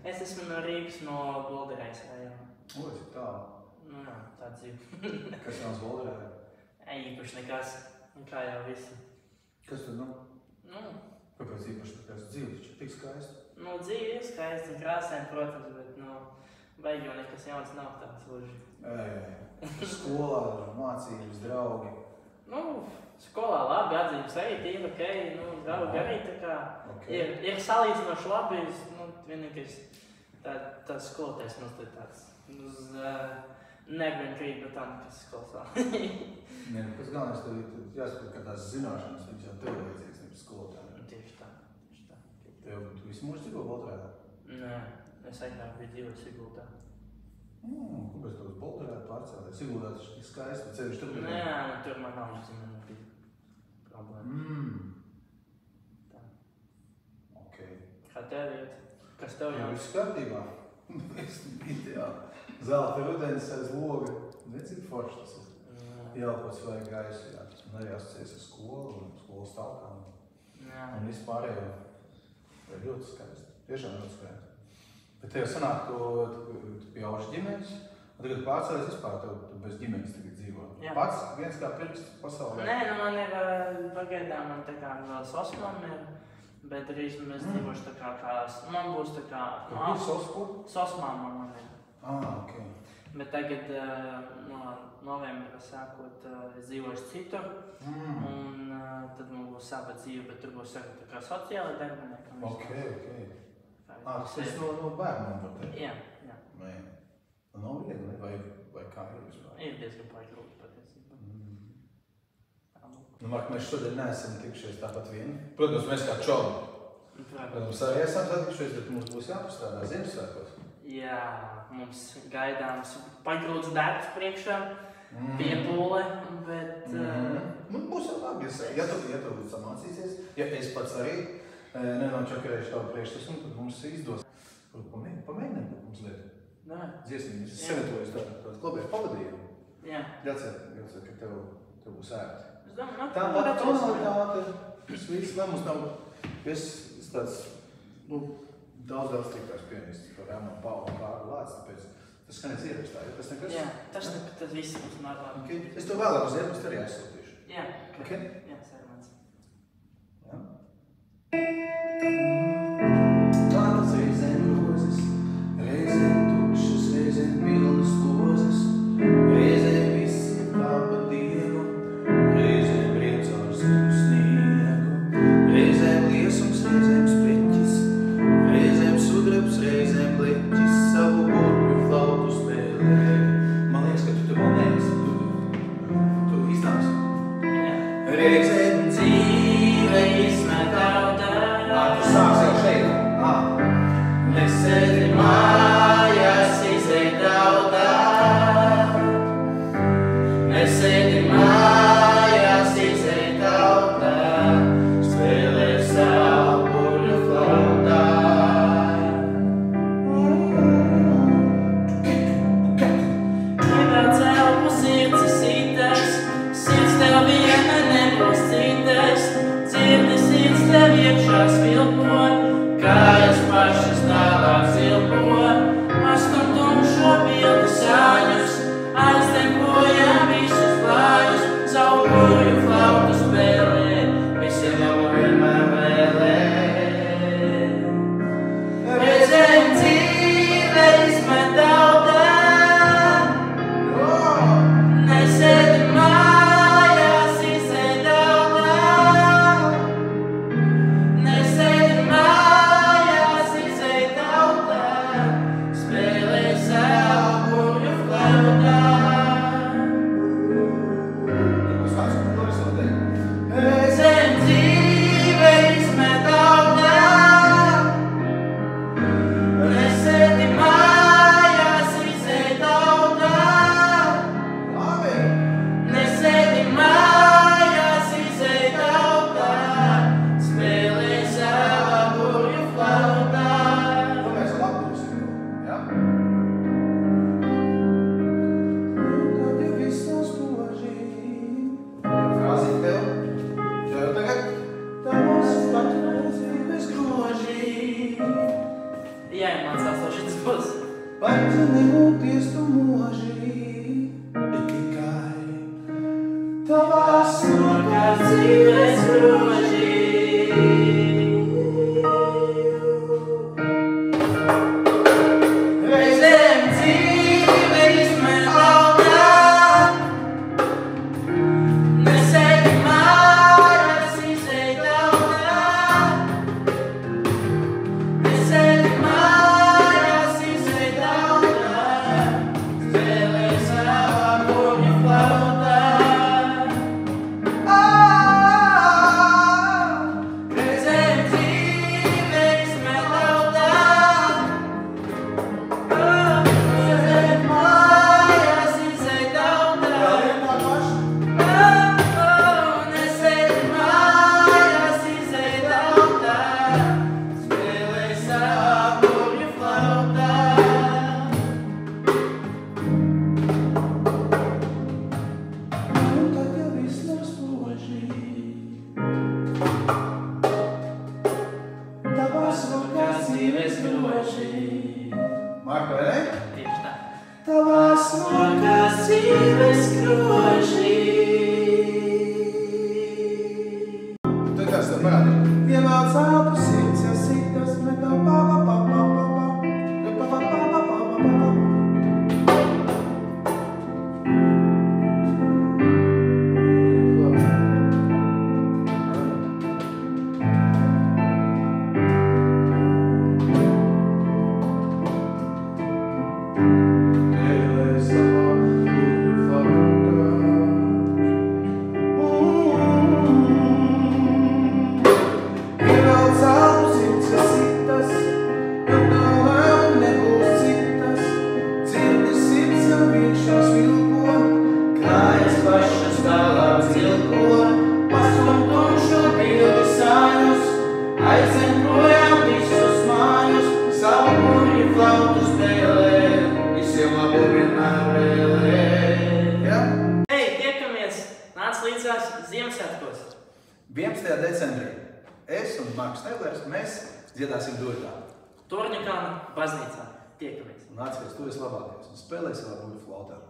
Es esmu no Rīgas, no Bolderais rajona. O, cik tālu. Nu, jā, tā dzīve. Kas jums Bolderē? Īpaši nekas, kā jau visi. Kas tad, nu? Nu, Kāpēc īpaši nekas dzīve, taču tik skaisti? nu, dzīve ir skaista un krāsaina, protams, bet, nu, vajag jau nekas jauns nav tāds uži. Skolā, mācības, draugi. Nu, skolā labi, atzīmes arī tīri, okei, nu, draugi arī tā kā ir salīdzinoši labi, nu, vienīgais tāds skolotājs mums ir tāds uz nevienkrīt, bet tā nekas skolā. Nē, kas galvenais, tev jāsaka, ka tās zināšanas, viņas jau tev līdzīgas, nevis skolotājiem. Tieši tā. Tev, tu visu mūžu dzīvo Bolderē? Nē, es agrāk biju dzīvojis Siguldā. Kāpēc tev uz Bolderē pārcēlēji? Siguldā taču tik skaisti, ceļš tur bija? Nē, nu, tur man nav ģimene bija problēma. Tā. Ok. Kā tev iet? Kas tev jau? Viss kārtībā. Viss ideāli. Zelta rudens aiz loga. Necik forši tas ir. Ielpots vajag gaisu, jā. Un arī asociēs ar skolu un skolas talkām. Un viss pārējo ir ļoti skaisti. Tiešām ļoti skaisti. Bet tev sanāk, tu pieauši ģimenes, un tagad pārcēlies vispār, tu bez ģimenes tagad dzīvo. Jā. Pats viens kā pirksts pasaulē? Nē, nu man ir pagaidām, man tā kā vēl sosmam ir, bet drīz mēs dzīvošu tā kā, man būs tā kā... Kur ir sosku? Sosmam man ir. Ok. Bet tagad no novembra sākot es dzīvošu citur, un tad man būs sava dzīve, bet tur būs arī tā kā sociāla darbinieka. Ok. Tas no bērniem var teikt? Jā. Nē. Nav viegli, vai kā ir vispār? Ir diezgan grūti patiesībā. Nu, Mark, mēs šodien neesam tikšies tāpat vieni. Protams, mēs kā čomi. Protams, arī esam satikšies, bet mums būs jāpastrādā Ziemassvētkos. Jā, mums gaidāms pagrūts darbs priekšā, piepūle, bet... Būs jau labi, ja tu samācīsies, ja es pats arī nenočakarēšu tavu priekšnesumu, tad mums izdos. Pamēģinām mums lietu. Dziesmības. Es sagatavoju tādu klubiešu pavadījumu. Jā. Jācer, ka tev būs ērti. Es domāju, tā tonalitāte, tas viss, lai mums nav tāds, daudz striktāks pianists, par Rēmonu Paulu un Kārlu Lācis, tāpēc tas skanēs ierakstā, ja tas nekas? Jā, tas viss būs normāli. Okay. Es tev vēlāk uz iepastu arī aizsūtīšu. Jā, okay. Jā, sarunāts. Jā. Vārds reizēm rozes, reizēm tukšas, reizēm pilnas lozes, reizēm viss ir kā pa dienu, reizēm riec ar zilu sniegu, reizēm liesums, reizēm spreķis, reizēm sudrabs, reizēm bleķis, savu burvju flautu spēlē. Man liekas, ka tu vēl neesi, tu iznāksi. Jā. Reizēm dzīve izmet tauta. Tu sāc. Nemoties tu mūžī, bet tikai tavās rokās dzīves grožī. Reizēm dzīve izmet aldā, nesēdi mājās, izej daudā. Nesēdi mājās, izej daudā, spēlē savā burņu flautā. Reizēm dzīve izmet aldā, nesēdi mājās, izej daudā. Nesēdi mājās, izej daudā, spēlē savā burņu flautā. Un tad jau viss nav spoži, tavās rokās dzīves groži. Marko, vai ne? Tieši tā. Tavās rokās dzīves groži. Tu kāds tev parādi? Ievelc āpu sirds, ja sitas metā pa pa pa pa pa pa. Pa pa pa pa pa pa pa pa. Aizem projām visus mājus, savu burņu flautu spēlē, visiem labu vienmēr vēlē. Ja? Hei, tiekamies! Nāc līdzās Ziemassvētkos! 11. decembrī es un Marks Neblers, mēs dziedāsim duetā. Torņakāna baznīcā. Tiekamies! Un atceries, tu esi labākais un spēlē savā burņu flautā.